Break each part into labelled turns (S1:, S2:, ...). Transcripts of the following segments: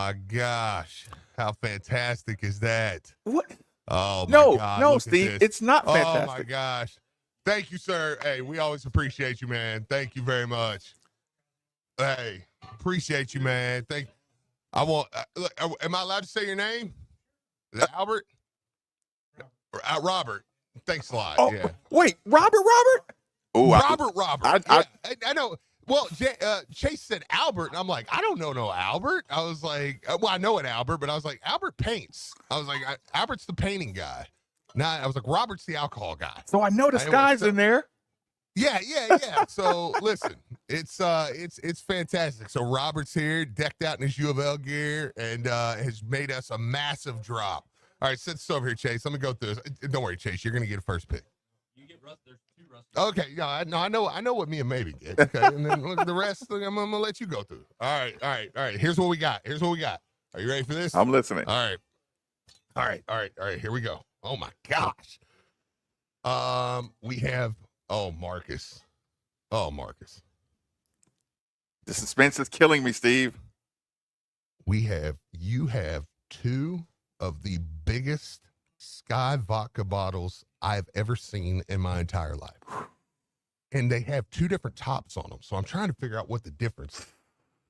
S1: my gosh. How fantastic is that?
S2: What?
S1: Oh, my God.
S2: No,
S1: Look
S2: Steve.
S1: at this.
S2: It's not fantastic.
S1: Oh, my gosh. Thank you, sir. Hey, we always appreciate you, man. Thank you very much. Hey, appreciate you, man. I want, look, am I allowed to say your name? Is that Albert? Robert. Thanks a lot.
S2: Oh,
S1: yeah.
S2: wait, Robert?
S1: Oh, Robert. I know. Well, Chase said Albert, and I'm like, I don't know no Albert. I was like, well, I know an Albert, but I was like, Albert paints. I was like, Albert's the painting guy. Nah, I was like, Robert's the alcohol guy.
S2: So I know the guy's in there.
S1: Yeah. So listen, it's fantastic. So Robert's here, decked out in his U of L gear, and has made us a massive drop. All right, sit this over here, Chase. Let me go through this. Don't worry, Chase. You're gonna get a first pick.
S3: You get Russ. There's 2 Russ.
S1: Okay, yeah, I know what me and Maybe get. Okay, and then look, the rest, I'm gonna let you go through. All right. Here's what we got. Are you ready for this?
S2: I'm listening.
S1: All right. Here we go. Oh my gosh. We have Marcus. Marcus.
S2: The suspense is killing me, Steve.
S1: You have 2 of the biggest Sky vodka bottles I've ever seen in my entire life. And they have 2 different tops on them. So I'm trying to figure out what the difference is.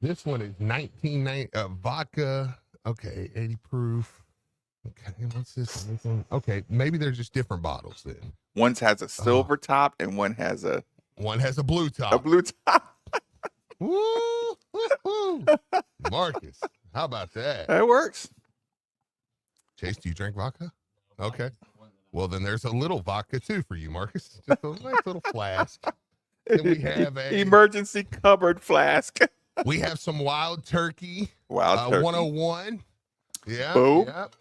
S1: This one is 1990 vodka. Okay, 80 proof. Okay, what's this one? Okay, maybe they're just different bottles then.
S2: One has a silver top and one has a
S1: blue top.
S2: A blue top.
S1: Woo, Marcus, how about that?
S2: That works.
S1: Chase, do you drink vodka? Okay. Well, then there's a little vodka too for you, Marcus. Just a nice little flask. Then we have a
S2: emergency cupboard flask.
S1: We have some Wild Turkey.
S2: Wild Turkey
S1: 101. Yeah.
S2: Boom.
S1: Yep.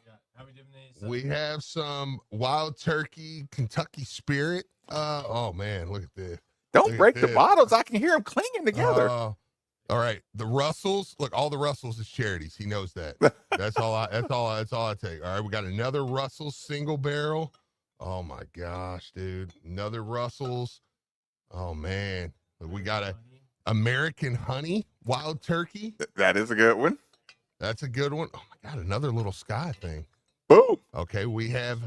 S1: We have some Wild Turkey Kentucky Spirit. Oh man, look at this.
S2: Don't break the bottles. I can hear them clinging together.
S1: All right. The Russells. Look, all the Russells is charities. He knows that. That's all I take. All right. We got another Russell's single barrel. Oh my gosh, dude. Another Russell's. Oh man. We got a American Honey Wild Turkey.
S2: That is a good one.
S1: That's a good one. Oh my God. Another little Sky thing.
S2: Boom.
S1: Okay. We have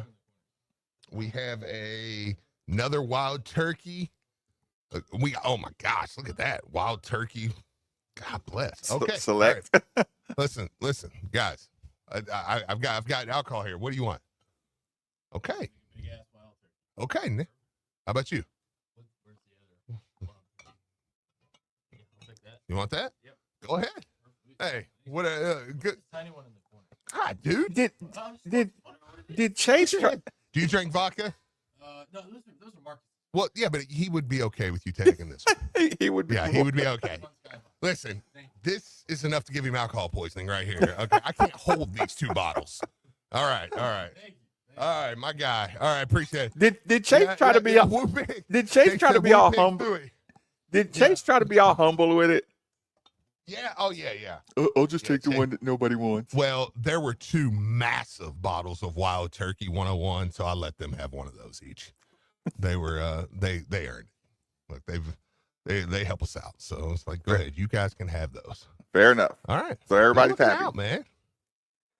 S1: another Wild Turkey. Oh my gosh, look at that. Wild Turkey. God bless. Okay.
S2: Select.
S1: Right. Listen, guys. I've got alcohol here. What do you want? Okay. Okay, Nick. How about you?
S3: Where's the other? I'll take that.
S1: You want that?
S3: Yep.
S1: Go ahead. Hey, what a good
S3: Tiny one in the corner.
S1: God, dude.
S2: Did Chase try?
S1: Do you drink vodka?
S3: No, those are Marcus.
S1: Well, yeah, but he would be okay with you taking this one.
S2: he would be.
S1: Yeah, he would be okay. Listen, this is enough to give him alcohol poisoning right here. Okay, I can't hold these 2 bottles. All right.
S3: Thank you.
S1: All right, my guy. All right, appreciate it.
S2: Did Chase try to be all? Did Chase try to be all humble? Did Chase try to be all humble with it?
S1: Yeah. Oh, yeah.
S2: I'll just take the one that nobody wants.
S1: Well, there were 2 massive bottles of Wild Turkey 101, so I let them have one of those each. They were they earned it. Look, they help us out, so it's like, go ahead, you guys can have those.
S2: Fair enough.
S1: All right,
S2: so everybody's happy,
S1: out, man.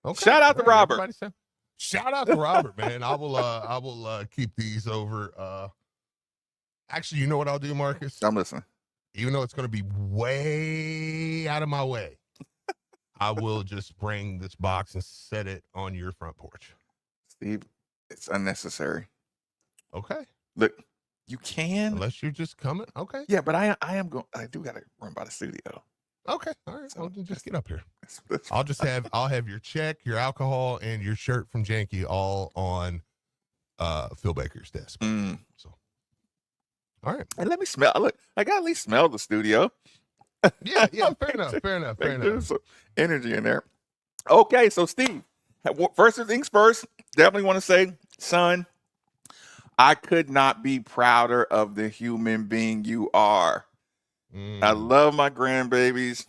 S1: Okay.
S2: Shout out to Robert.
S1: Shout out to Robert, man. I will keep these over. Actually, you know what I'll do, Marcus?
S2: I'm listening.
S1: Even though it's going to be way out of my way, I will just bring this box and set it on your front porch.
S2: Steve, it's unnecessary.
S1: Okay.
S2: Look, you can.
S1: Unless you're just coming. Okay.
S2: Yeah, but I do got to run by the studio.
S1: Okay. All right. So just get up here. I'll have your check, your alcohol, and your shirt from Janky all on Phil Baker's desk. So, all right.
S2: And let me smell. Look, I got to at least smell the studio.
S1: Yeah. Fair enough.
S2: There's some energy in there. Okay, so Steve, first things first, definitely want to say, son, I could not be prouder of the human being you are. I love my grandbabies.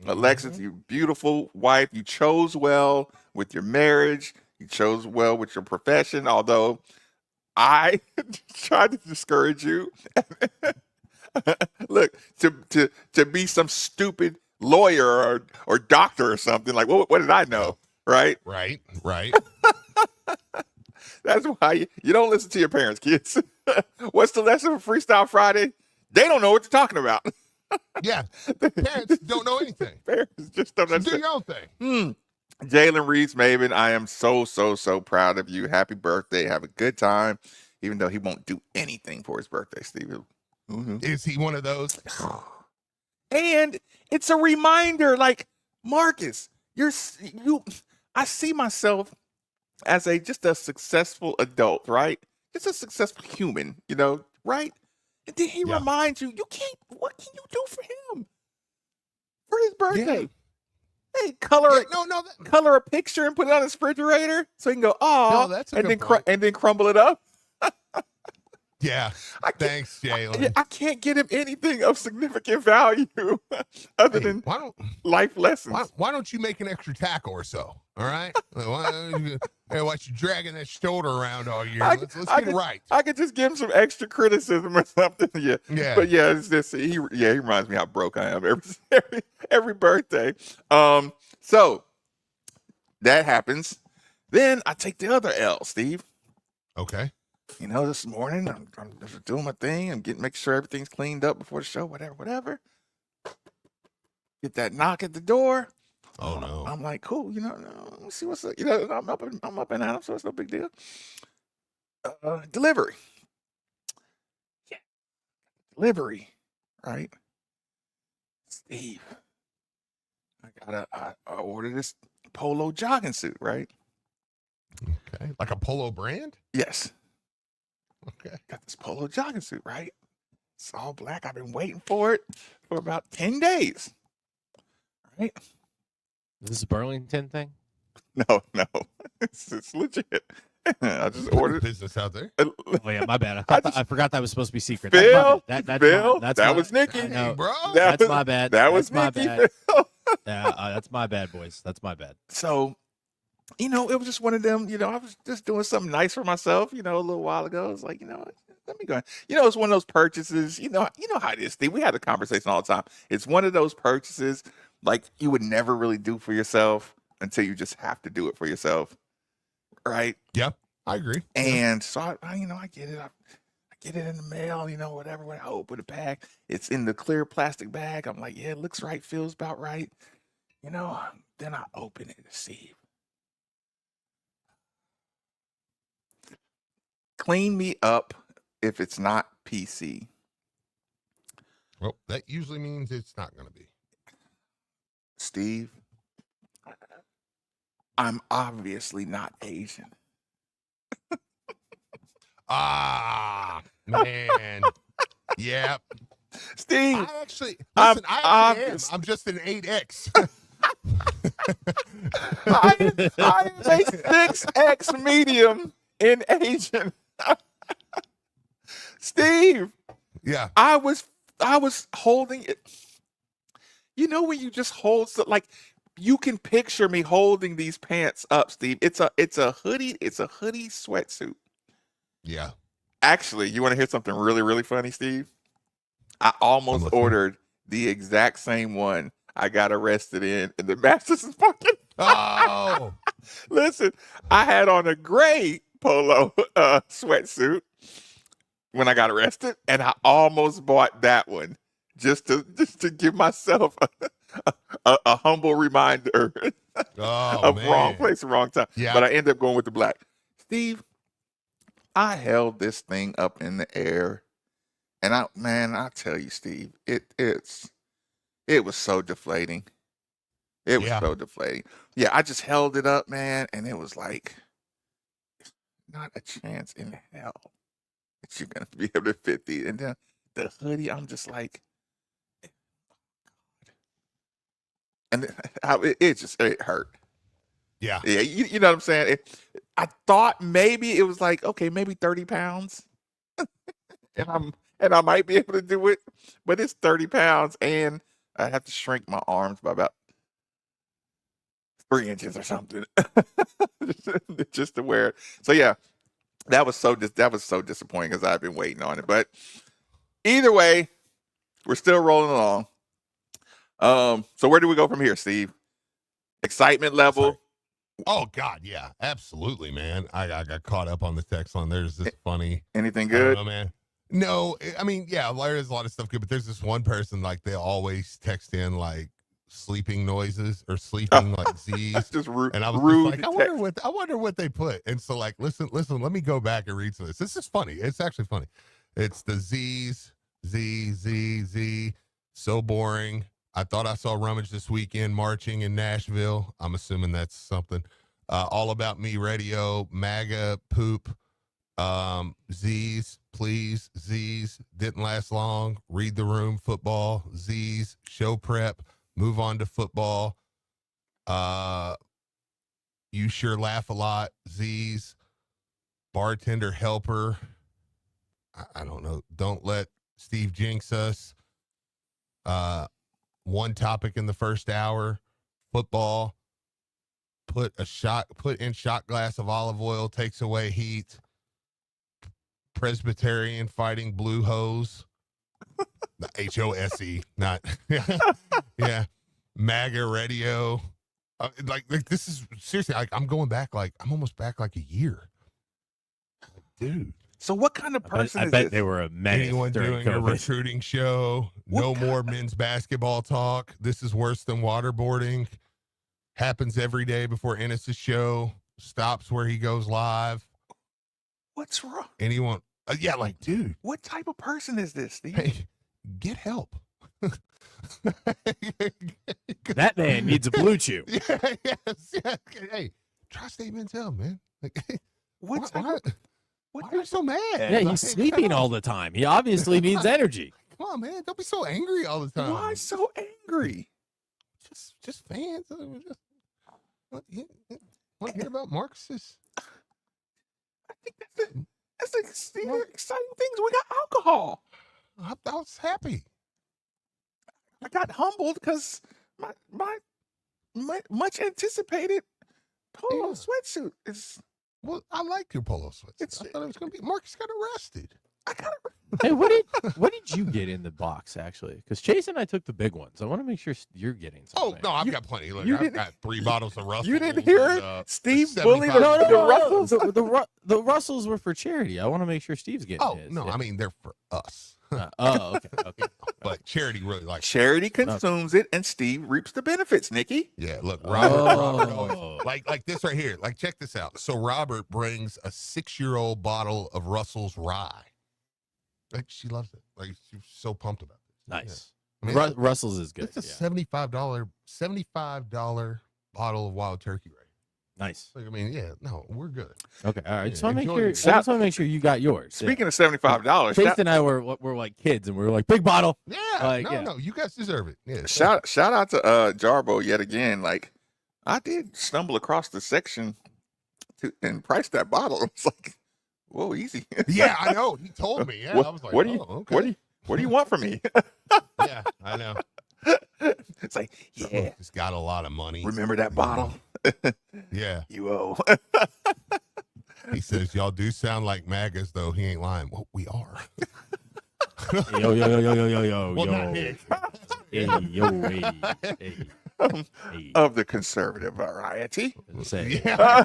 S2: Alexis, you beautiful wife. You chose well with your marriage. You chose well with your profession, although I tried to discourage you. Look, to be some stupid lawyer or doctor or something. Like, what did I know? Right?
S1: Right.
S2: That's why you don't listen to your parents, kids. What's the lesson for Freestyle Friday? They don't know what you're talking about.
S1: Yeah. Parents don't know anything.
S2: Parents just don't
S1: Just do
S2: understand.
S1: your own thing.
S2: Jalen Reeves Maven, I am so proud of you. Happy birthday. Have a good time. Even though he won't do anything for his birthday, Steve.
S1: Is he one of those?
S2: And it's a reminder, like, Marcus, I see myself as just a successful adult, right? Just a successful human, right? And then he reminds you, what can you do for him? For his birthday?
S1: Yeah.
S2: Hey, color
S1: Yeah,
S2: color a picture and put it on his refrigerator so he can go,
S1: No, that's a
S2: and
S1: good
S2: then
S1: point.
S2: and then crumble it up.
S1: Yeah. Thanks, Jalen.
S2: I can't get him anything of significant value other than life lessons.
S1: Why don't you make an extra tackle or so? All right. Why you dragging that shoulder around all year? Let's get it right.
S2: I could just give him some extra criticism or something. Yeah. But yeah, it's just he reminds me how broke I am every birthday. So that happens. Then I take the other L, Steve.
S1: Okay.
S2: This morning I'm just doing my thing. I'm making sure everything's cleaned up before the show, whatever. Get that knock at the door.
S1: Oh no.
S2: I'm like, cool, let me see what's up. I'm up and at 'em, so it's no big deal. Delivery. Yeah. Delivery. Right? Steve. I ordered this polo jogging suit, right?
S1: Okay. Like a polo brand?
S2: Yes.
S1: Okay.
S2: Got this polo jogging suit, right? It's all black. I've been waiting for it for about 10 days. Right?
S4: Is this a Burlington thing?
S2: No. It's legit. I just ordered
S1: business out there.
S4: Oh yeah, my bad. I forgot that was supposed to be secret.
S2: Phil,
S4: That's
S2: was Nikki.
S1: Hey, bro.
S4: That's my bad.
S2: That was
S4: my
S2: Nikki,
S4: bad.
S2: Phil.
S4: Yeah, that's my bad, boys. That's my bad.
S2: So, it was just one of them, I was just doing something nice for myself, a little while ago. It's like, let me go. It's one of those purchases, you know how it is, Steve. We had a conversation all the time. It's one of those purchases like you would never really do for yourself until you just have to do it for yourself. Right?
S1: Yeah, I agree.
S2: And so I get it. I get it in the mail, whatever. When I open the bag, it's in the clear plastic bag. I'm like, yeah, it looks right, feels about right. Then I open it to see. Clean me up if it's not PC.
S1: Well, that usually means it's not going to be.
S2: Steve, I'm obviously not Asian.
S1: Man. Yep.
S2: Steve,
S1: I actually am. I'm just an 8X.
S2: I am a 6X medium in Asian. Steve.
S1: Yeah.
S2: I was holding it. When you just hold you can picture me holding these pants up, Steve. It's a hoodie sweatsuit.
S1: Yeah.
S2: Actually, you want to hear something really, really funny, Steve? I almost ordered the exact same one I got arrested in the Masters fucking.
S1: Oh.
S2: Listen, I had on a gray polo sweatsuit when I got arrested, and I almost bought that one just to give myself a humble reminder of wrong place, wrong time.
S1: Yeah.
S2: But I ended up going with the black. Steve, I held this thing up in the air, and I tell you, Steve, it was so deflating. It was so deflating. Yeah, I just held it up, man, and it was like, not a chance in hell that you're gonna be able to fit these. And then the hoodie, I'm just like, and it hurt.
S1: Yeah.
S2: Yeah, you know what I'm saying? I thought maybe it was like, okay, maybe 30 pounds. and I might be able to do it, but it's 30 pounds and I have to shrink my arms by about 3 inches or something just to wear it. So yeah, that was so disappointing because I've been waiting on it. But either way, we're still rolling along. So where do we go from here, Steve? Excitement level.
S1: Sorry. Oh God, yeah, absolutely, man. I got caught up on the text line. There's this funny.
S2: Anything
S1: I don't
S2: good?
S1: know, man. No, I mean, yeah, there's a lot of stuff good, but there's this one person like they always text in like sleeping noises or sleeping like Z's.
S2: Just rude.
S1: And I was
S2: rude
S1: just like, I wonder what they put. And so like, listen, let me go back and read some of this. This is funny. It's actually funny. It's the Z's, Z. So boring. I thought I saw Rummage this weekend marching in Nashville. I'm assuming that's something. All About Me Radio, MAGA, poop. Z's, please. Z's, didn't last long. Read the Room, football. Z's, show prep. Move on to football. You sure laugh a lot. Z's, bartender helper. I don't know. Don't let Steve jinx us. One topic in the first hour. Football. Put in shot glass of olive oil, takes away heat. Presbyterian fighting blue hose. HOSE, not yeah. MAGA radio. Like this is seriously. I'm going back. Like I'm almost back like a year. Dude.
S2: So what kind of person
S4: I
S2: is
S4: bet
S2: this?
S4: they were a menace
S1: Anyone
S4: during
S1: doing a
S4: COVID.
S1: recruiting show? No more men's basketball talk. This is worse than waterboarding. Happens every day before Ennis' show. Stops where he goes live.
S2: What's wrong?
S1: Anyone? Yeah, like, dude.
S2: What type of person is this, Steve?
S1: Hey, get help.
S4: That man needs a blue chew.
S1: Yeah, yes. Hey, try State Men's Health, man. Like,
S2: What
S1: why are you so mad?
S4: Yeah,
S1: Like,
S4: he's sleeping all the time. He obviously needs energy.
S1: Come on, man. Don't be so angry all the time.
S2: Why so angry?
S1: Just fans. Want to hear about Marxist?
S2: I think that's the exciting things. We got alcohol.
S1: I was happy.
S2: I got humbled because my much anticipated polo sweatsuit is.
S1: Well, I like your polo sweats. I thought it was going to be. Marcus got arrested.
S2: I got it.
S4: Hey, what did you get in the box actually? Because Chase and I took the big ones. I want to make sure you're getting
S1: Oh
S4: something.
S1: no, I've got plenty. Look,
S2: you
S1: I've
S2: didn't-
S1: got 3 bottles of Russell.
S2: You didn't hear it? Steve bullied
S1: $75
S2: the Russells.
S4: The Russells were for charity. I want to make sure Steve's getting
S1: Oh
S4: his.
S1: no,
S4: Yeah.
S1: I mean they're for us.
S4: Okay.
S1: But charity really likes.
S2: Charity consumes it, and Steve reaps the benefits. Nikki,
S1: Yeah, look, Robert always,
S4: Oh.
S1: like this right here. Like check this out. So Robert brings a 6-year-old bottle of Russell's rye. Like she loves it. Like she's so pumped about it.
S4: Nice.
S1: Yeah. I mean,
S4: Russell's is good.
S1: it's a
S4: yeah.
S1: $75 bottle of wild turkey right here.
S4: Nice.
S1: Like I mean, yeah, no, we're good.
S4: Okay. All right.
S1: Yeah,
S4: Just want to make
S1: enjoy
S4: sure. I
S1: it.
S4: just want to make sure you got yours.
S2: speaking of $75,
S4: Chase and I were like kids, and we were like big bottle.
S1: Yeah,
S4: Like,
S1: no,
S4: yeah.
S1: no, you guys deserve it. Yeah,
S2: shout out to Jarbo yet again. Like I did stumble across the section and price that bottle. It's like, whoa, easy.
S1: yeah, I know. He told me. Yeah, I was like,
S2: what do you
S1: okay.
S2: what do you want from me?
S1: Yeah, I know.
S2: It's like, yeah.
S1: He's got a lot of money.
S2: Remember that bottle?
S1: Yeah.
S2: You owe.
S1: He says, y'all do sound like MAGAs, though. He ain't lying. Well, we are.
S4: Yo.
S1: Well, not Nick.
S4: Hey, hey.
S2: Of the conservative variety.
S4: Say,
S1: Yeah.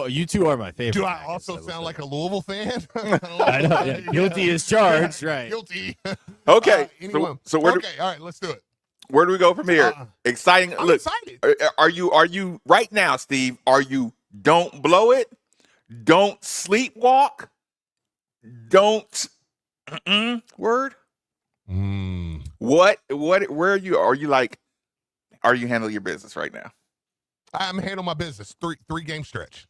S4: you two are my favorite.
S1: Do I
S4: Magnus,
S1: also
S4: will
S1: sound
S4: say
S1: like
S4: that.
S1: a Louisville fan?
S4: I know. Yeah. Guilty as charged. Right.
S1: Guilty.
S2: Okay.
S1: Anyone.
S2: So where
S1: okay. All right. Let's do it.
S2: where do we go from here? Exciting.
S1: I'm
S2: Look,
S1: excited.
S2: are you right now, Steve? Are you don't blow it? Don't sleepwalk? Don't word? What where are you? Are you like, are you handling your business right now?
S1: I'm handling my business. Three game stretch.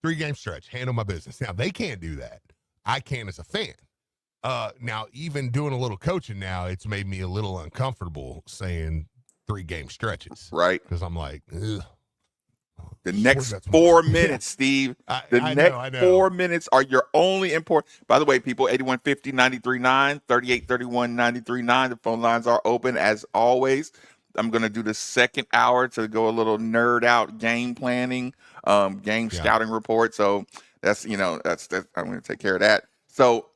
S1: 3 game stretch. Handle my business. Now they can't do that. I can as a fan. Now even doing a little coaching now, it's made me a little uncomfortable saying 3 game stretches.
S2: Right.
S1: Because I'm like, ugh.
S2: The next
S1: That's
S2: 4
S1: more.
S2: minutes, Steve.
S1: I
S2: Next
S1: know.
S2: 4 minutes are your only important. By the way, people, 8150-939, 3831-939. The phone lines are open as always. I'm going to do the second hour to go a little nerd out game planning, game scouting report. So that's I'm going to take care of that. So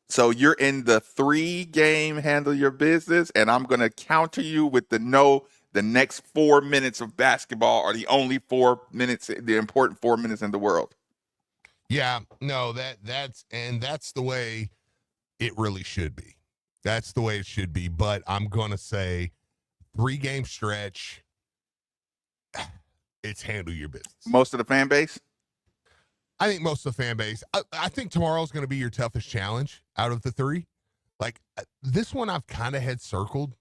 S2: So you're in the 3-game handle your business, and I'm going to counter you with the next 4 minutes of basketball are the only 4 minutes, the important 4 minutes in the world.
S1: Yeah, no, that's the way it really should be. That's the way it should be. But I'm going to say 3-game stretch, it's handle your business.
S2: Most of the fan base?
S1: I think most of the fan base. I think tomorrow's going to be your toughest challenge out of the 3. Like this one I've kind of had circled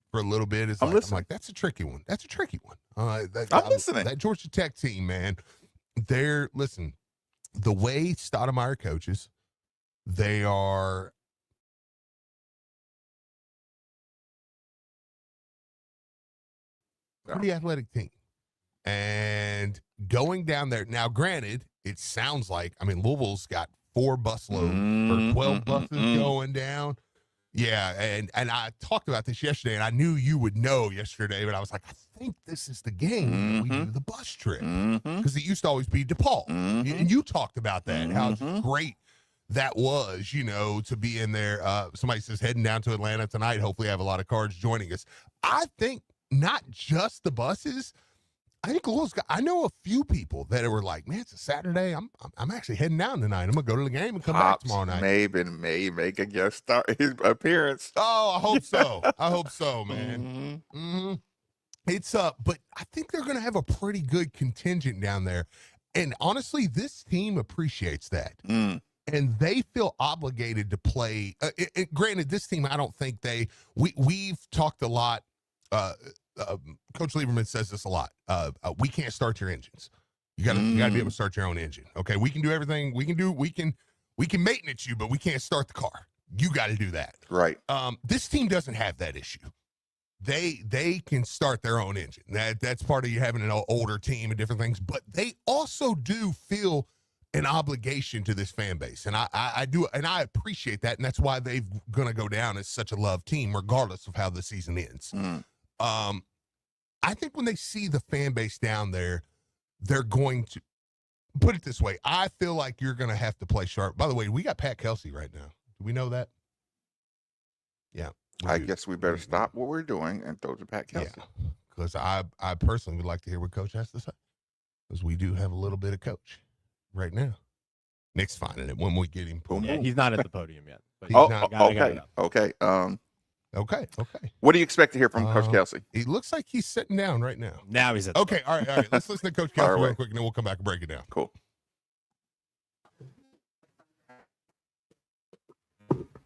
S1: for a little bit. I'm like, that's a tricky one. That's a tricky one.
S2: I'm listening.
S1: That Georgia Tech team, man, listen, the way Stoudemire coaches, they are pretty athletic team. And going down there, now granted, it sounds like, Louisville's got 4 busloads or 12 buses going down. Yeah, and I talked about this yesterday, and I knew you would know yesterday, but I was like, I think this is the game that we do the bus trip. Because it used to always be DePaul. And you talked about that, how great that was, to be in there. Somebody says heading down to Atlanta tonight. Hopefully I have a lot of cards joining us. I think not just the buses. I think I know a few people that were like, man, it's a Saturday. I'm actually heading down tonight. I'm gonna go to the game and come back tomorrow night.
S2: May make a guest star his appearance.
S1: Oh, I hope so. I hope so, man. It's but I think they're gonna have a pretty good contingent down there, and honestly, this team appreciates that, and they feel obligated to play. Granted, this team, I don't think we've talked a lot. Coach Lieberman says this a lot. We can't start your engines. You gotta be able to start your own engine. Okay. We can do everything we can maintenance you, but we can't start the car. You got to do that.
S2: Right.
S1: This team doesn't have that issue. They can start their own engine. That's part of you having an older team and different things, but they also do feel an obligation to this fan base. And I do, and I appreciate that. And that's why they're going to go down as such a loved team, regardless of how the season ends. I think when they see the fan base down there, they're going to put it this way. I feel like you're going to have to play sharp. By the way, we got Pat Kelsey right now. Do we know that? Yeah.
S2: I guess we better stop what we're doing and throw to Pat Kelsey.
S1: Yeah, because I personally would like to hear what Coach has to say, because we do have a little bit of Coach right now. Nick's finding it when we get him.
S4: Yeah, he's not at the podium yet. But
S2: Okay.
S1: Okay.
S2: What do you expect to hear from Coach Kelsey?
S1: He looks like he's sitting down right now.
S4: Now he's at the
S1: Okay, all right. Let's listen to Coach Kelsey real quick, and then we'll come back and break it down.
S2: Cool.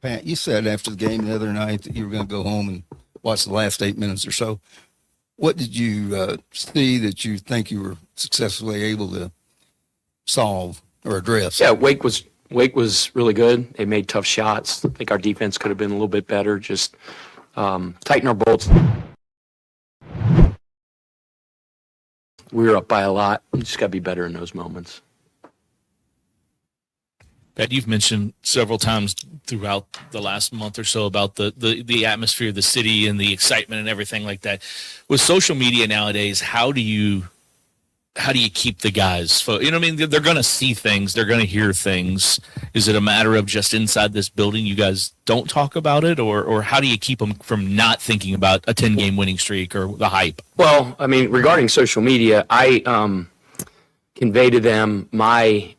S5: Pat, you said after the game the other night that you were going to go home and watch the last 8 minutes or so. What did you see that you think you were successfully able to solve or address?
S6: Yeah, Wake was really good. They made tough shots. I think our defense could have been a little bit better. Just tighten our bolts. We were up by a lot. We just got to be better in those moments.
S7: Pat, you've mentioned several times throughout the last month or so about the atmosphere of the city and the excitement and everything like that. With social media nowadays, how do you keep the guys? You know what I mean? They're going to see things. They're going to hear things. Is it a matter of just inside this building you guys don't talk about it? Or how do you keep them from not thinking about a 10-game winning streak or the hype?
S6: Well, I mean, regarding social media, I convey to them my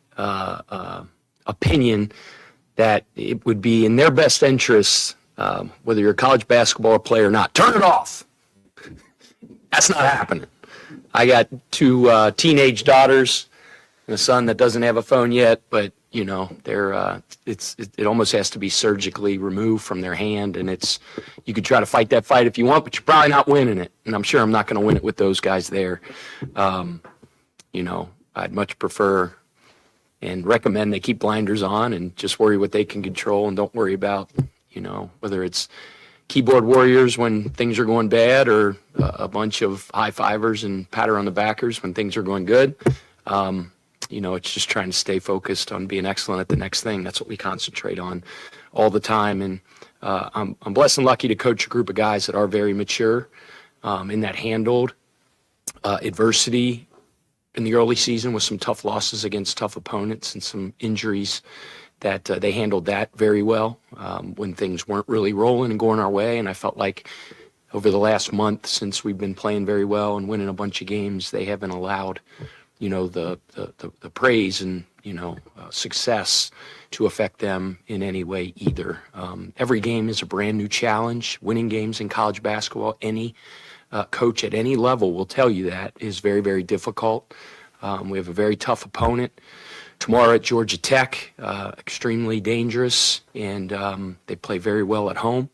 S6: opinion that it would be in their best interest, whether you're a college basketball player or not, turn it off. That's not happening. I got 2 teenage daughters and a son that doesn't have a phone yet, but they're it almost has to be surgically removed from their hand, and you could try to fight that fight if you want, but you're probably not winning it, and I'm sure I'm not going to win it with those guys there. I'd much prefer and recommend they keep blinders on and just worry what they can control and don't worry about whether it's keyboard warriors when things are going bad or a bunch of high fivers and patter on the backers when things are going good. It's just trying to stay focused on being excellent at the next thing. That's what we concentrate on all the time. And I'm blessed and lucky to coach a group of guys that are very mature in that handled adversity in the early season with some tough losses against tough opponents and some injuries that they handled that very well when things weren't really rolling and going our way. And I felt like over the last month, since we've been playing very well and winning a bunch of games, they haven't allowed, the praise and, success to affect them in any way either. Every game is a brand new challenge. Winning games in college basketball, any coach at any level will tell you that is very, very difficult. We have a very tough opponent tomorrow at Georgia Tech, extremely dangerous, and they play very well at home.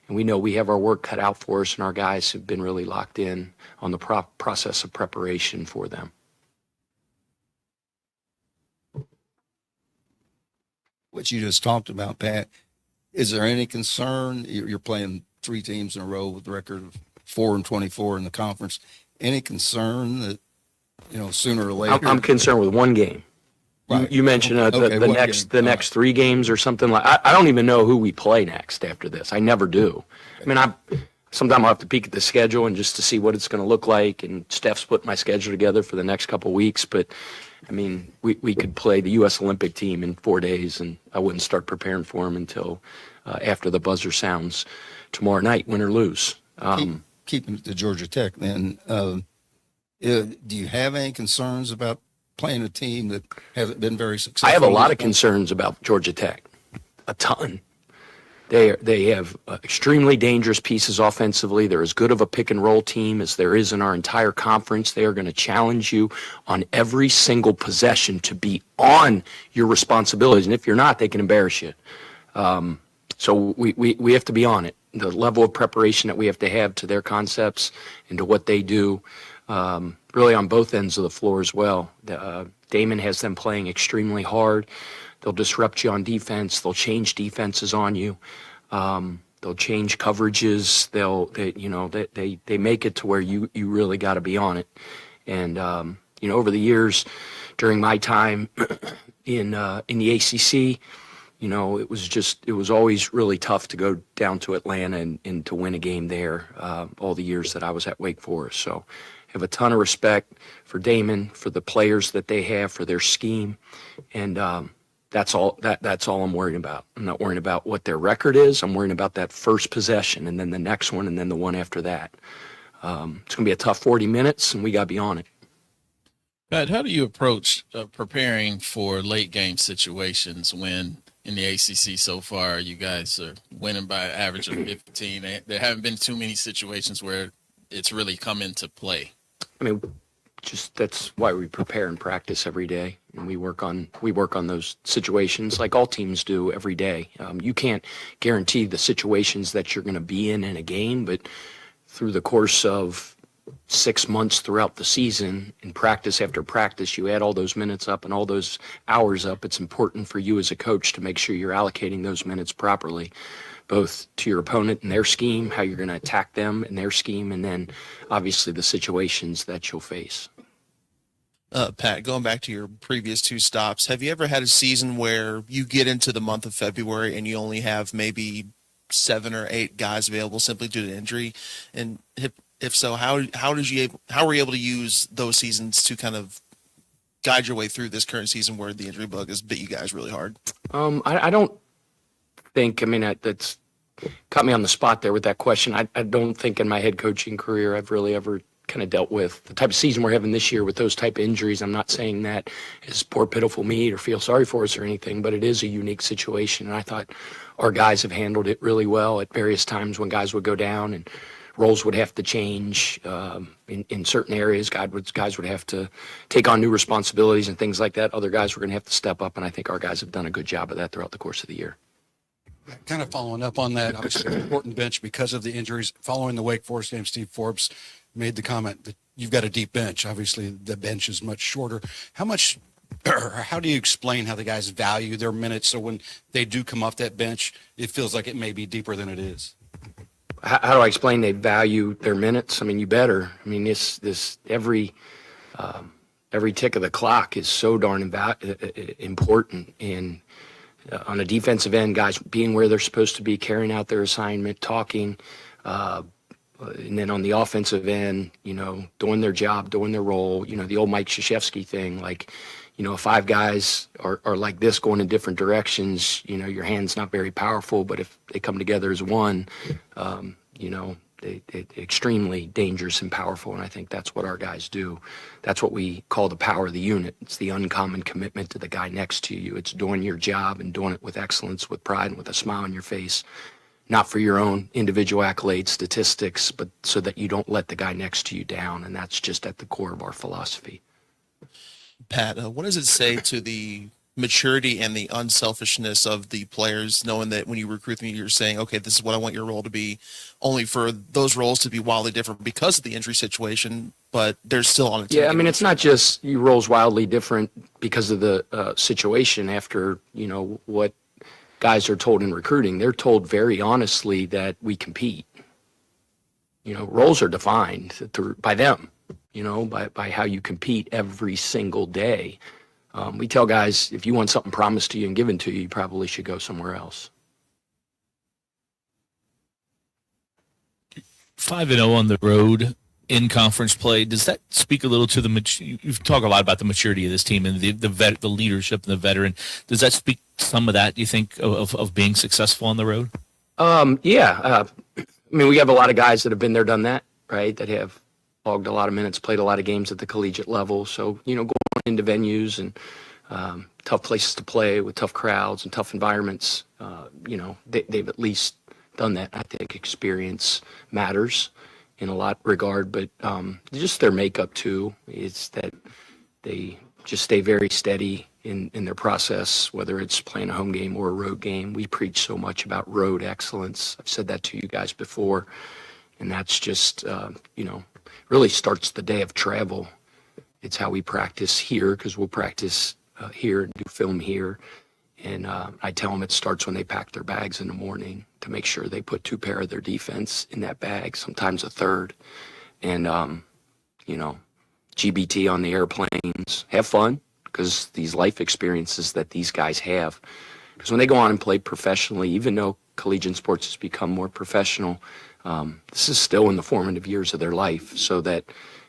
S6: And we know we have our work cut out for us, and our guys have been really locked in on the process of preparation for them.
S5: What you just talked about, Pat, is there any concern? You're playing 3 teams in a row with a record of 4-24 in the conference. Any concern that, sooner or later?
S6: I'm concerned with one game.
S5: Right.
S6: You mentioned the next 3 games or something like. I don't even know who we play next after this. I never do. I mean, sometimes I'll have to peek at the schedule and just to see what it's going to look like. And Steph's put my schedule together for the next couple of weeks. But I mean, we could play the U.S. Olympic team in 4 days, and I wouldn't start preparing for them until after the buzzer sounds tomorrow night, win or lose.
S5: Keeping it to Georgia Tech, then, do you have any concerns about playing a team that hasn't been very successful?
S6: I have a lot of concerns about Georgia Tech, a ton. They have extremely dangerous pieces offensively. They're as good of a pick and roll team as there is in our entire conference. They are going to challenge you on every single possession to be on your responsibilities. And if you're not, they can embarrass you. So we have to be on it. The level of preparation that we have to their concepts and to what they do, really on both ends of the floor as well. Damon has them playing extremely hard. They'll disrupt you on defense. They'll change defenses on you. They'll change coverages. They make it to where you really got to be on it. And over the years, during my time in the ACC, it was always really tough to go down to Atlanta and to win a game there. All the years that I was at Wake Forest, so I have a ton of respect for Damon, for the players that they have, for their scheme, and that's all I'm worried about. I'm not worrying about what their record is. I'm worrying about that first possession and then the next one and then the one after that. It's going to be a tough 40 minutes, and we got to be on it.
S8: Pat, how do you approach preparing for late game situations when in the ACC so far you guys are winning by an average of 15? There haven't been too many situations where it's really come into play.
S6: I mean, that's why we prepare and practice every day, and we work on those situations like all teams do every day. You can't guarantee the situations that you're going to be in a game, but through the course of 6 months throughout the season, in practice after practice, you add all those minutes up and all those hours up. It's important for you as a coach to make sure you're allocating those minutes properly, both to your opponent and their scheme, how you're going to attack them and their scheme, and then obviously the situations that you'll face.
S9: Pat, going back to your previous 2 stops, have you ever had a season where you get into the month of February and you only have maybe 7 or 8 guys available simply due to injury? And if so, how were you able to use those seasons to kind of guide your way through this current season where the injury bug has bit you guys really hard?
S6: I don't think, that's caught me on the spot there with that question. I don't think in my head coaching career I've really ever kind of dealt with the type of season we're having this year with those type of injuries. I'm not saying that is poor, pitiful me or feel sorry for us or anything, but it is a unique situation. And I thought our guys have handled it really well at various times when guys would go down and roles would have to change in certain areas. Guys would have to take on new responsibilities and things like that. Other guys were going to have to step up, and I think our guys have done a good job of that throughout the course of the year.
S10: Kind of following up on that, obviously an important bench because of the injuries. Following the Wake Forest game, Steve Forbes made the comment that you've got a deep bench. Obviously, the bench is much shorter. How do you explain how the guys value their minutes so when they do come off that bench, it feels like it may be deeper than it is?
S6: How do I explain they value their minutes? You better. This every tick of the clock is so darn important. And on a defensive end, guys being where they're supposed to be, carrying out their assignment, talking, And then on the offensive end, doing their job, doing their role, the old Mike Krzyzewski thing, like, if 5 guys are like this going in different directions, your hand's not very powerful, but if they come together as one, they extremely dangerous and powerful. And I think that's what our guys do. That's what we call the power of the unit. It's the uncommon commitment to the guy next to you. It's doing your job and doing it with excellence, with pride, and with a smile on your face. Not for your own individual accolades, statistics, but so that you don't let the guy next to you down. And that's just at the core of our philosophy.
S9: Pat, what does it say to the maturity and the unselfishness of the players, knowing that when you recruit them, you're saying, okay, this is what I want your role to be, only for those roles to be wildly different because of the injury situation, but they're still on a team?
S6: Yeah, I mean, it's not just your roles wildly different because of the situation after, what guys are told in recruiting. They're told very honestly that we compete. Roles are defined by them, by how you compete every single day. We tell guys, if you want something promised to you and given to you, you probably should go somewhere else.
S7: 5-0 on the road in conference play. Does that speak a little to you've talked a lot about the maturity of this team and the leadership and the veteran. Does that speak some of that, do you think, of being successful on the road?
S6: Yeah. I mean, we have a lot of guys that have been there, done that, right? That have logged a lot of minutes, played a lot of games at the collegiate level. So, going into venues and tough places to play with tough crowds and tough environments, they've at least done that. I think experience matters in a lot regard, but just their makeup too is that they just stay very steady in their process, whether it's playing a home game or a road game. We preach so much about road excellence. I've said that to you guys before, and that's just, really starts the day of travel. It's how we practice here, because we'll practice here and do film here. And I tell them it starts when they pack their bags in the morning to make sure they put 2 pair of their defense in that bag, sometimes a third. And, GBT on the airplanes, have fun, because these life experiences that these guys have. Because when they go on and play professionally, even though collegiate sports has become more professional, this is still in the formative years of their life. So that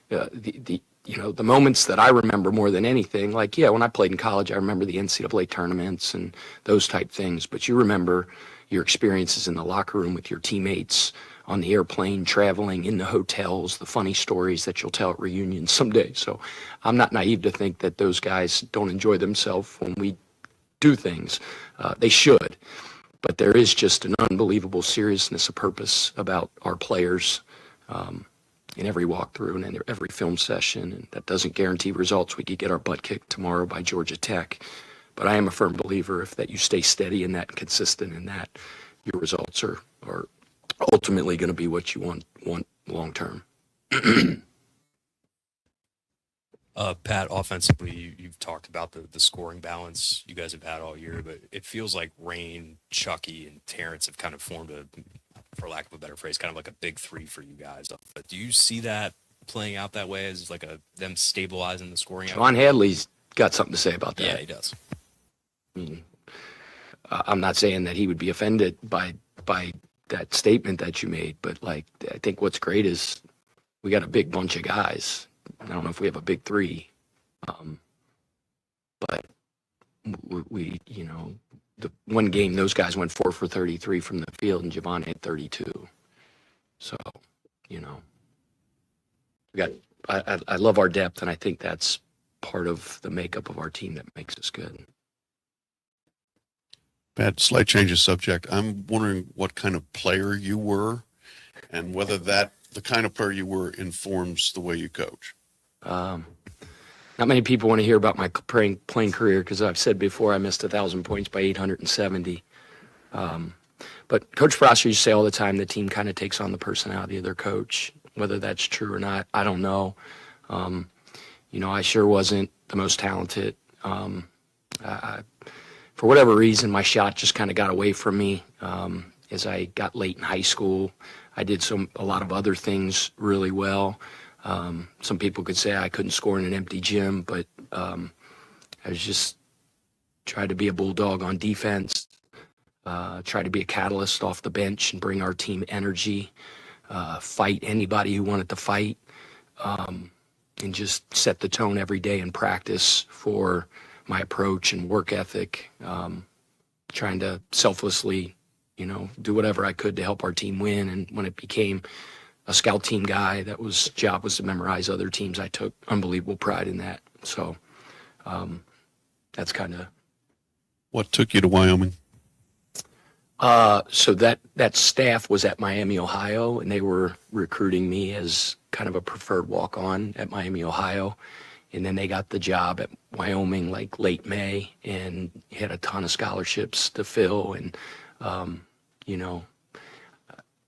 S6: the moments that I remember more than anything, like, when I played in college, I remember the NCAA tournaments and those type things. But you remember your experiences in the locker room with your teammates, on the airplane, traveling, in the hotels, the funny stories that you'll tell at reunions someday. So I'm not naive to think that those guys don't enjoy themselves when we do things. They should. But there is just an unbelievable seriousness of purpose about our players in every walkthrough and in every film session. And that doesn't guarantee results. We could get our butt kicked tomorrow by Georgia Tech. But I am a firm believer that you stay steady in that and consistent in that, your results are ultimately going to be what you want long term.
S11: Pat, offensively, you've talked about the scoring balance you guys have had all year, but it feels like Rain, Chucky, and Terrence have kind of formed for lack of a better phrase, kind of like a big 3 for you guys. But do you see that playing out that way as like them stabilizing the scoring?
S6: John Hadley's got something to say about that.
S11: Yeah, he does.
S6: I mean, I'm not saying that he would be offended by that statement that you made, but I think what's great is we got a big bunch of guys. I don't know if we have a big 3, but we the one game those guys went 4 for 33 from the field, and Javon had 32. So, we got. I love our depth, and I think that's part of the makeup of our team that makes us good.
S12: Pat, slight change of subject. I'm wondering what kind of player you were and whether the kind of player you were informs the way you coach.
S6: Not many people want to hear about my playing career, because I've said before I missed 1,000 points by 870. But Coach Prosser used to say all the time the team kind of takes on the personality of their coach. Whether that's true or not, I don't know. I sure wasn't the most talented. For whatever reason, my shot just kind of got away from me as I got late in high school. I did a lot of other things really well. Some people could say I couldn't score in an empty gym, but I was just tried to be a bulldog on defense, try to be a catalyst off the bench and bring our team energy. fight anybody who wanted to fight, and just set the tone every day in practice for my approach and work ethic, trying to selflessly, do whatever I could to help our team win. And when it became a scout team guy, job was to memorize other teams. I took unbelievable pride in that. So that's kind of.
S12: What took you to Wyoming?
S6: So that staff was at Miami, Ohio, and they were recruiting me as kind of a preferred walk-on at Miami, Ohio. And then they got the job at Wyoming like late May and had a ton of scholarships to fill. And,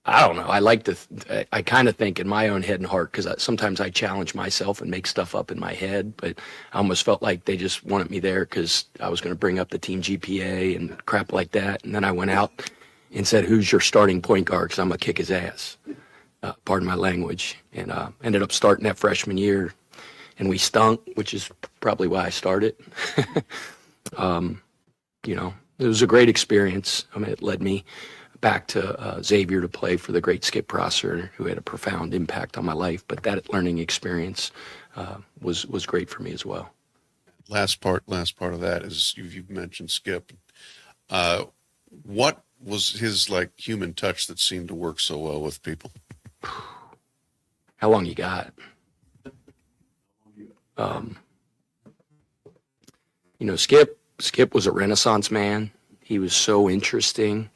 S6: I don't know. I kind of think in my own head and heart, because sometimes I challenge myself and make stuff up in my head, but I almost felt like they just wanted me there because I was going to bring up the team GPA and crap like that. And then I went out and said, "Who's your starting point guard? Because I'm going to kick his ass." Pardon my language. And ended up starting that freshman year. And we stunk, which is probably why I started. It was a great experience. I mean, it led me back to Xavier to play for the great Skip Prosser, who had a profound impact on my life. But that learning experience was great for me as well.
S12: Last part of that is you've mentioned Skip. What was his human touch that seemed to work so well with people?
S6: How long you got? Skip was a Renaissance man. He was so interesting.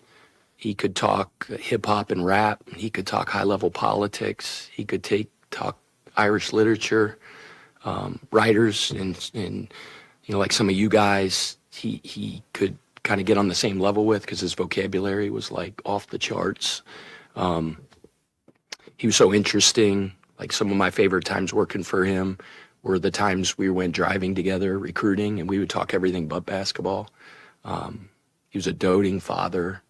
S6: He could talk hip hop and rap. He could talk high level politics. He could talk Irish literature, writers, and like some of you guys. He could kind of get on the same level with because his vocabulary was off the charts. He was so interesting. Like some of my favorite times working for him were the times we went driving together, recruiting, and we would talk everything but basketball. He was a doting father.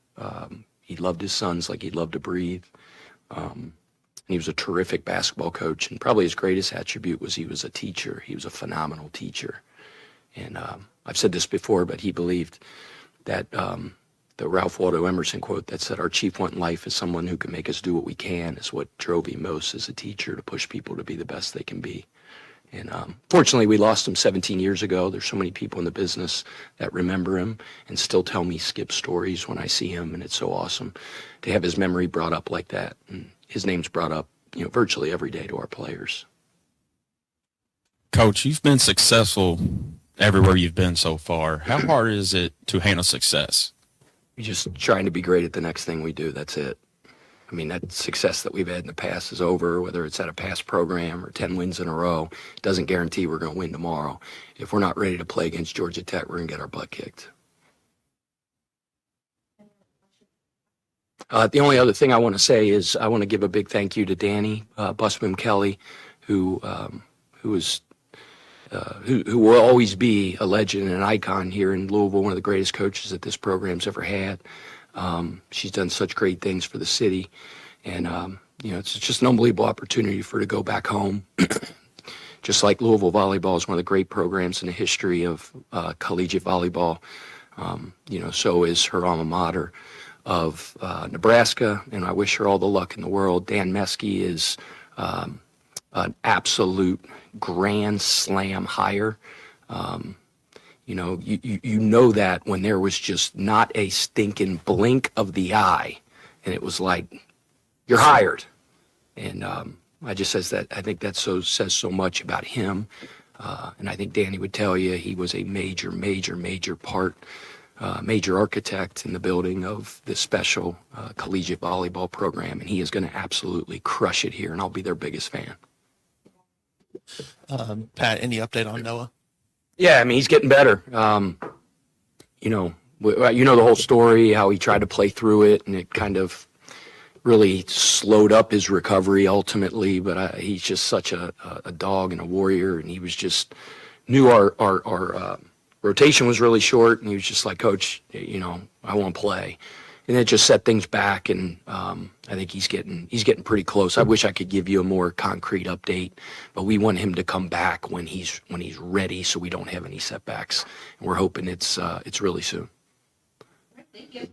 S6: He loved his sons like he loved to breathe. And he was a terrific basketball coach. And probably his greatest attribute was he was a teacher. He was a phenomenal teacher. And I've said this before, but he believed that the Ralph Waldo Emerson quote that said, "Our chief want in life is someone who can make us do what we can," is what drove him most as a teacher, to push people to be the best they can be. And fortunately, we lost him 17 years ago. There's so many people in the business that remember him and still tell me Skip stories when I see him, and it's so awesome to have his memory brought up like that. And his name's brought up, virtually every day to our players.
S13: Coach, you've been successful everywhere you've been so far. How hard is it to handle success?
S6: We're just trying to be great at the next thing we do. That's it. I mean, that success that we've had in the past is over, whether it's at a past program or 10 wins in a row. It doesn't guarantee we're going to win tomorrow. If we're not ready to play against Georgia Tech, we're going to get our butt kicked. The only other thing I want to say is I want to give a big thank you to Danny Busman Kelly, who will always be a legend and an icon here in Louisville, one of the greatest coaches that this program's ever had. She's done such great things for the city, and it's just an unbelievable opportunity for her to go back home. Just like Louisville volleyball is one of the great programs in the history of collegiate volleyball, so is her alma mater of Nebraska, and I wish her all the luck in the world. Dan Meskey is an absolute grand slam hire. You know that when there was just not a stinking blink of the eye, and it was like, you're hired. And I think that says so much about him. And I think Danny would tell you he was a major part, major architect in the building of this special collegiate volleyball program. And he is going to absolutely crush it here, and I'll be their biggest fan.
S9: Pat, any update on Noah?
S6: Yeah, I mean, he's getting better. You know the whole story, how he tried to play through it, and it kind of really slowed up his recovery ultimately. But he's just such a dog and a warrior, and he was just knew our rotation was really short, and he was just like, Coach, I want to play. And it just set things back, and I think he's getting pretty close. I wish I could give you a more concrete update, but we want him to come back when he's ready, so we don't have any setbacks. And we're hoping it's really soon.
S3: Thank you.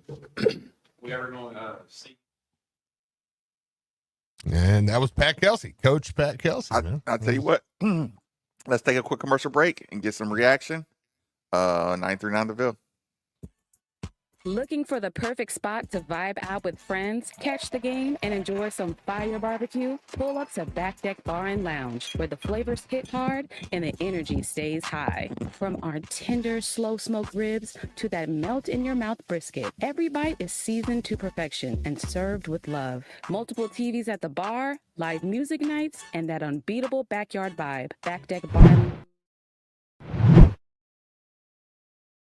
S3: We ever going to see?
S1: And that was Pat Kelsey, Coach Pat Kelsey.
S2: I'll tell you what. Let's take a quick commercial break and get some reaction. 939 The Ville.
S14: Looking for the perfect spot to vibe out with friends, catch the game, and enjoy some fire barbecue? Pull up to Back Deck Bar and Lounge, where the flavors hit hard and the energy stays high. From our tender, slow-smoked ribs to that melt-in-your-mouth brisket, every bite is seasoned to perfection and served with love. Multiple TVs at the bar, live music nights, and that unbeatable backyard vibe. Back Deck Bar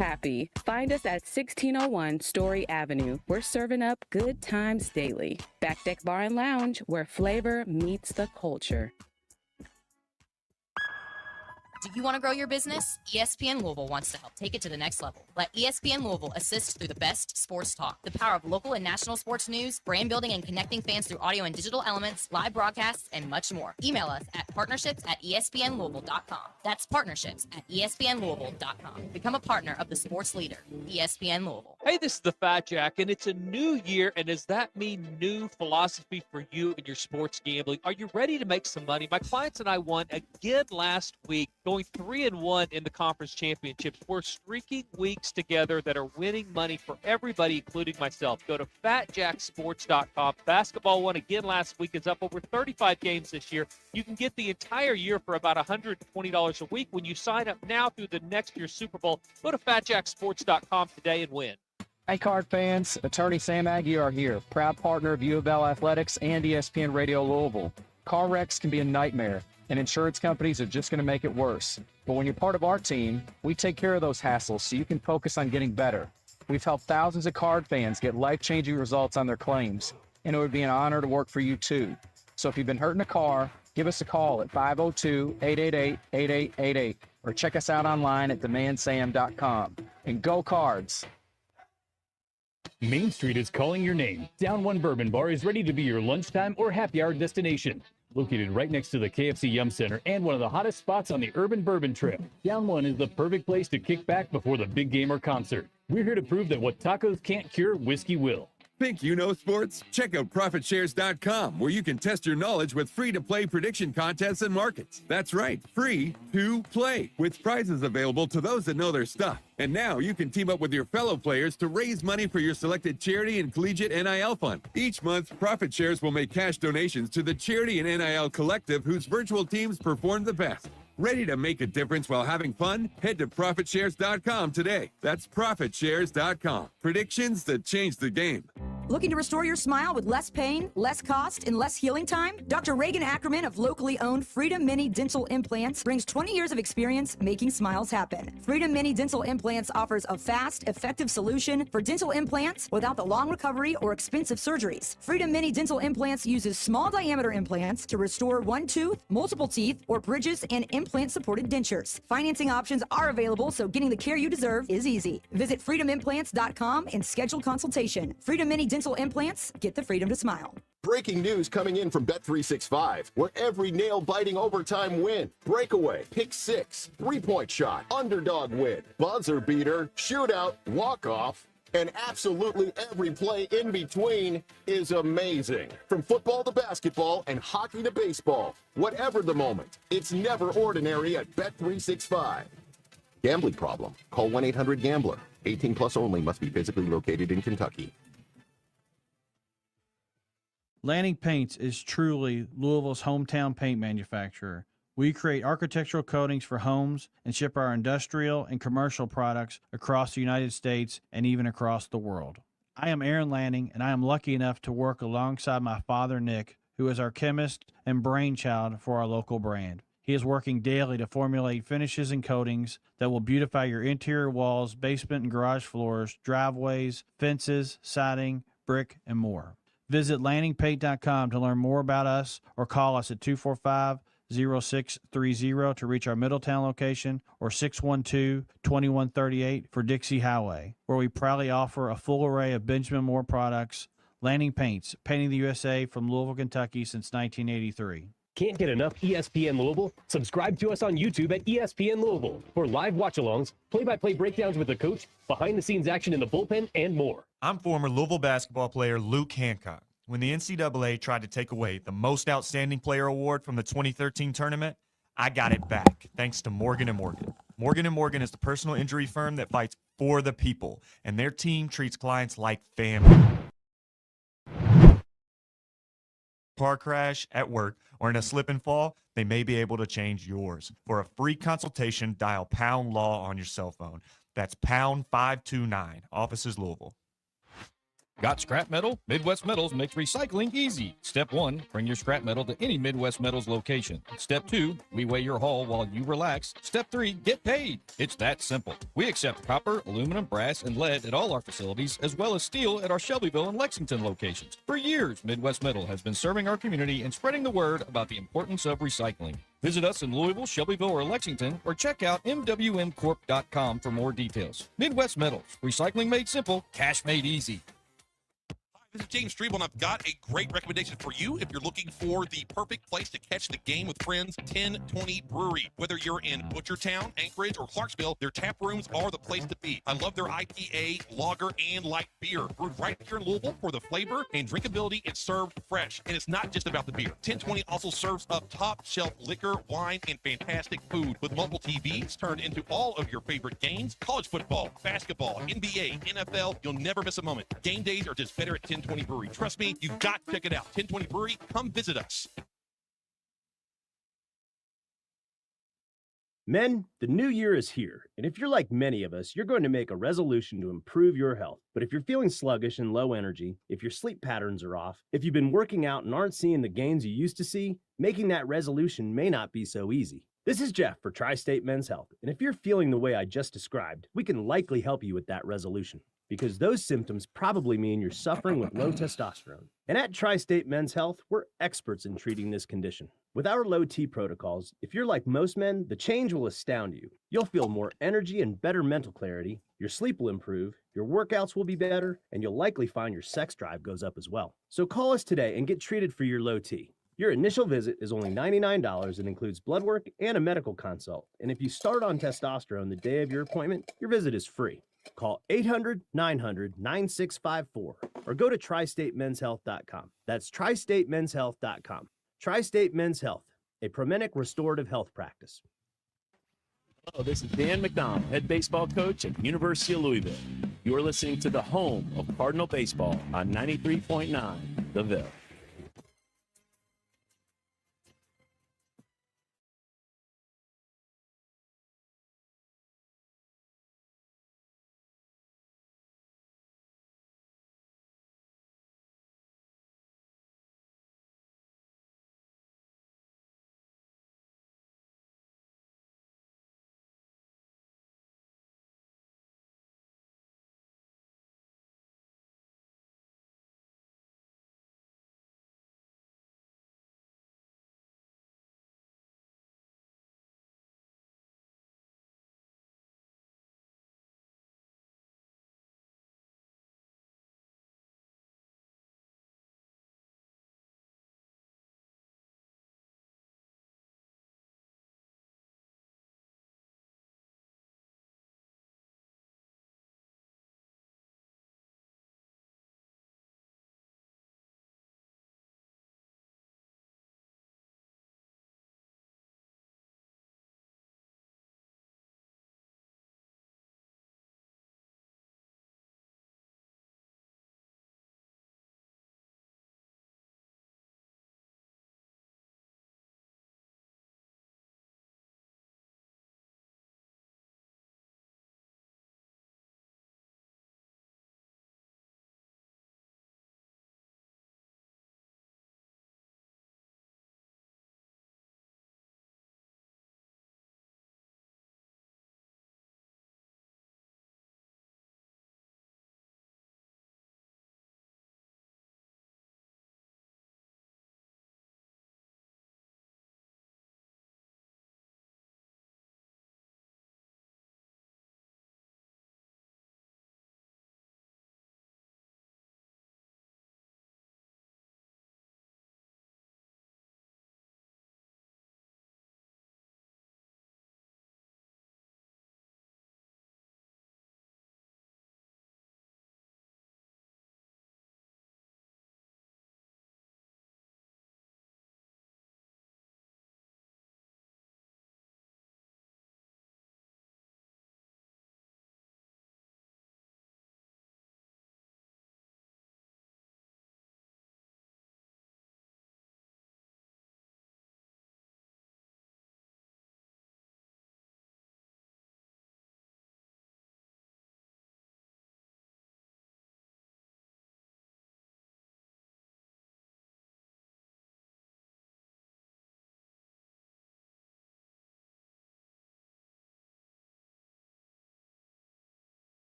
S14: Happy. Find us at 1601 Story Avenue. We're serving up good times daily. Back Deck Bar and Lounge, where flavor meets the culture.
S15: Do you want to grow your business? ESPN Louisville wants to help take it to the next level. Let ESPN Louisville assist through the best sports talk, the power of local and national sports news, brand building and connecting fans through audio and digital elements, live broadcasts, and much more. Email us at partnerships@espnlouisville.com. That's partnerships@espnlouisville.com. Become a partner of the sports leader, ESPN Louisville.
S16: Hey, this is the Fat Jack, and it's a new year, and does that mean new philosophy for you and your sports gambling? Are you ready to make some money? My clients and I won again last week, going 3-1 in the conference championships. We're streaking weeks together that are winning money for everybody, including myself. Go to fatjacksports.com. Basketball won again last week. It's up over 35 games this year. You can get the entire year for about $120 a week when you sign up now through the next year's Super Bowl. Go to fatjacksports.com today and win.
S17: Hey, Card fans, Attorney Sam Aguirre here, proud partner of U of L Athletics and ESPN Radio Louisville. Car wrecks can be a nightmare, and insurance companies are just going to make it worse. But when you're part of our team, we take care of those hassles so you can focus on getting better. We've helped thousands of Card fans get life-changing results on their claims, and it would be an honor to work for you too. So if you've been hurt in a car, give us a call at 502-888-8888 or check us out online at demandsam.com. And go Cards!
S18: Main Street is calling your name. Down One Bourbon Bar is ready to be your lunchtime or happy hour destination. Located right next to the KFC Yum Center and one of the hottest spots on the Urban Bourbon Trip, Down One is the perfect place to kick back before the big game or concert. We're here to prove that what tacos can't cure, whiskey will.
S19: Think you know sports? Check out ProfitShares.com, where you can test your knowledge with free-to-play prediction contests and markets. That's right, free to play, with prizes available to those that know their stuff. And now you can team up with your fellow players to raise money for your selected charity and collegiate NIL fund. Each month, Profit Shares will make cash donations to the charity and NIL collective whose virtual teams perform the best. Ready to make a difference while having fun? Head to ProfitShares.com today. That's ProfitShares.com. Predictions that change the game.
S20: Looking to restore your smile with less pain, less cost, and less healing time? Dr. Reagan Ackerman of locally owned Freedom Mini Dental Implants brings 20 years of experience making smiles happen. Freedom Mini Dental Implants offers a fast, effective solution for dental implants without the long recovery or expensive surgeries. Freedom Mini Dental Implants uses small diameter implants to restore one tooth, multiple teeth, or bridges and implant-supported dentures. Financing options are available, so getting the care you deserve is easy. Visit freedomimplants.com and schedule consultation. Freedom Mini Dental Implants, get the freedom to smile.
S21: Breaking news coming in from Bet365, where every nail-biting overtime win, breakaway, pick six, three-point shot, underdog win, buzzer beater, shootout, walk-off, and absolutely every play in between is amazing. From football to basketball and hockey to baseball, whatever the moment, it's never ordinary at Bet365. Gambling problem? Call 1-800-GAMBLER. 18 plus only. Must be physically located in Kentucky.
S22: Lanning Paints is truly Louisville's hometown paint manufacturer. We create architectural coatings for homes and ship our industrial and commercial products across the United States and even across the world. I am Aaron Lanning, and I am lucky enough to work alongside my father, Nick, who is our chemist and brainchild for our local brand. He is working daily to formulate finishes and coatings that will beautify your interior walls, basement and garage floors, driveways, fences, siding, brick, and more. Visit LanningPaint.com to learn more about us or call us at 245-0630 to reach our Middletown location or 612-2138 for Dixie Highway, where we proudly offer a full array of Benjamin Moore products. Lanning Paints, painting the USA from Louisville, Kentucky since 1983.
S23: Can't get enough ESPN Louisville? Subscribe to us on YouTube at ESPN Louisville for live watch-alongs, play-by-play breakdowns with the coach, behind-the-scenes action in the bullpen, and more.
S24: I'm former Louisville basketball player Luke Hancock.
S4: When the NCAA tried to take away the Most Outstanding Player award from the 2013 tournament, I got it back thanks to Morgan & Morgan. Morgan & Morgan is the personal injury firm that fights for the people, and their team treats clients like family. Car crash, at work, or in a slip and fall, they may be able to change yours. For a free consultation, dial Pound Law on your cell phone. That's Pound 529, offices Louisville.
S5: Got scrap metal? Midwest Metals makes recycling easy. Step 1, bring your scrap metal to any Midwest Metals location. Step 2, we weigh your haul while you relax. Step 3, get paid. It's that simple. We accept copper, aluminum, brass, and lead at all our facilities, as well as steel at our Shelbyville and Lexington locations. For years, Midwest Metal has been serving our community and spreading the word about the importance of recycling. Visit us in Louisville, Shelbyville, or Lexington, or check out mwmcorp.com for more details. Midwest Metals, recycling made simple, cash made easy.
S8: This is James Strebel, and I've got a great recommendation for you if you're looking for the perfect place to catch the game with friends. 1020 Brewery. Whether you're in Butchertown, Anchorage, or Clarksville, their tap rooms are the place to be. I love their IPA, lager, and light beer. Brewed right here in Louisville for the flavor and drinkability. It's served fresh, and it's not just about the beer. 1020 also serves up top-shelf liquor, wine, and fantastic food with multiple TVs turned into all of your favorite games. College football, basketball, NBA, NFL. You'll never miss a moment. Game days are just better at 1020 Brewery. Trust me, you've got to check it out. 1020 Brewery, come visit us.
S24: Men, the new year is here, and if you're like many of us, you're going to make a resolution to improve your health. But if you're feeling sluggish and low energy, if your sleep patterns are off, if you've been working out and aren't seeing the gains you used to see, making that resolution may not be so easy. This is Jeff for Tri-State Men's Health, and if you're feeling the way I just described, we can likely help you with that resolution, because those symptoms probably mean you're suffering with low testosterone. And at Tri-State Men's Health, we're experts in treating this condition. With our low T protocols, if you're like most men, the change will astound you. You'll feel more energy and better mental clarity, your sleep will improve, your workouts will be better, and you'll likely find your sex drive goes up as well. So call us today and get treated for your low T. Your initial visit is only $99 and includes blood work and a medical consult. And if you start on testosterone the day of your appointment, your visit is free. Call 800-900-9654 or go to tristatemenshealth.com. That's tristatemenshealth.com. Tri-State Men's Health, a Promenic restorative health practice.
S25: Hello, this is Dan McDonald, head baseball coach at University of Louisville. You are listening to the home of Cardinal baseball on 93.9 The Ville.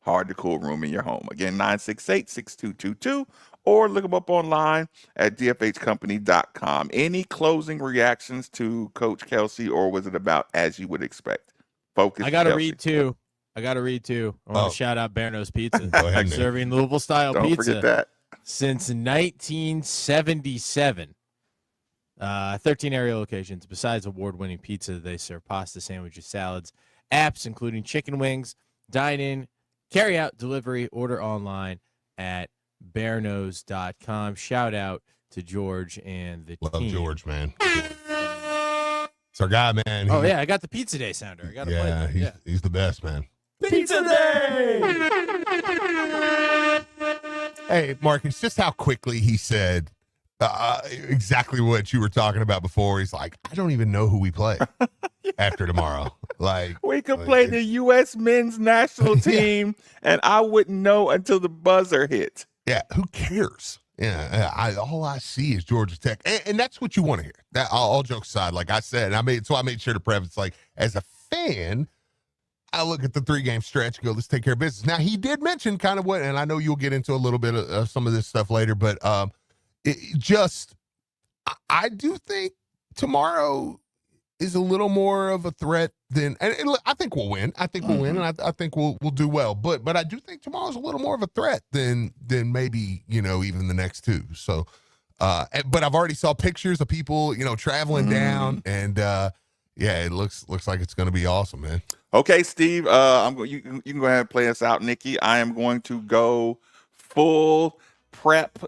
S2: hard to cool room in your home. Again, 968-6222, or look them up online at dfhcompany.com. Any closing reactions to Coach Kelsey, or was it about as you would expect? Focus.
S7: I got to
S2: Kelsey.
S7: read too. I want to shout out Berno's Pizza.
S2: Go ahead,
S7: serving Louisville style
S2: Don't
S7: pizza.
S2: forget that.
S7: Since 1977. 13 area locations. Besides award-winning pizza, they serve pasta, sandwiches, salads, apps, including chicken wings, dine-in, carry-out, delivery, order online at bearnos.com. Shout out to George and the team.
S1: Love George, man. It's our guy, man.
S7: Oh, yeah, I got the Pizza Day sounder. I got to play that.
S1: He's the best, man.
S7: Pizza Day!
S1: Hey, Marcus, just how quickly he said exactly what you were talking about before. He's like, I don't even know who we play after tomorrow. Like,
S2: we could play the U.S. men's national team, and I wouldn't know until the buzzer hit.
S1: Yeah, who cares? Yeah, all I see is Georgia Tech, and that's what you want to hear. That all jokes aside, like I said, I made sure to preface, like, as a fan, I look at the 3-game stretch and go, let's take care of business. Now, he did mention kind of what, and I know you'll get into a little bit of some of this stuff later, but I do think tomorrow is a little more of a threat than, and I think we'll win. I think we'll win, and I think we'll do well. But I do think tomorrow's a little more of a threat than maybe, even the next two. So, but I've already saw pictures of people, traveling down, and it looks like it's going to be awesome, man.
S2: Okay, Steve, you can go ahead and play us out, Nikki. I am going to go full prep,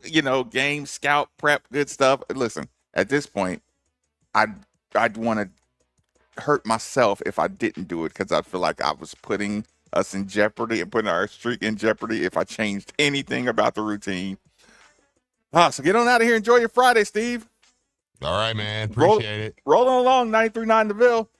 S2: game scout prep, good stuff. Listen, at this point, I'd want to hurt myself if I didn't do it, because I feel like I was putting us in jeopardy and putting our streak in jeopardy if I changed anything about the routine. So get on out of here. Enjoy your Friday, Steve.
S1: All right, man. Appreciate it.
S2: Rolling along, 93.9 The Ville.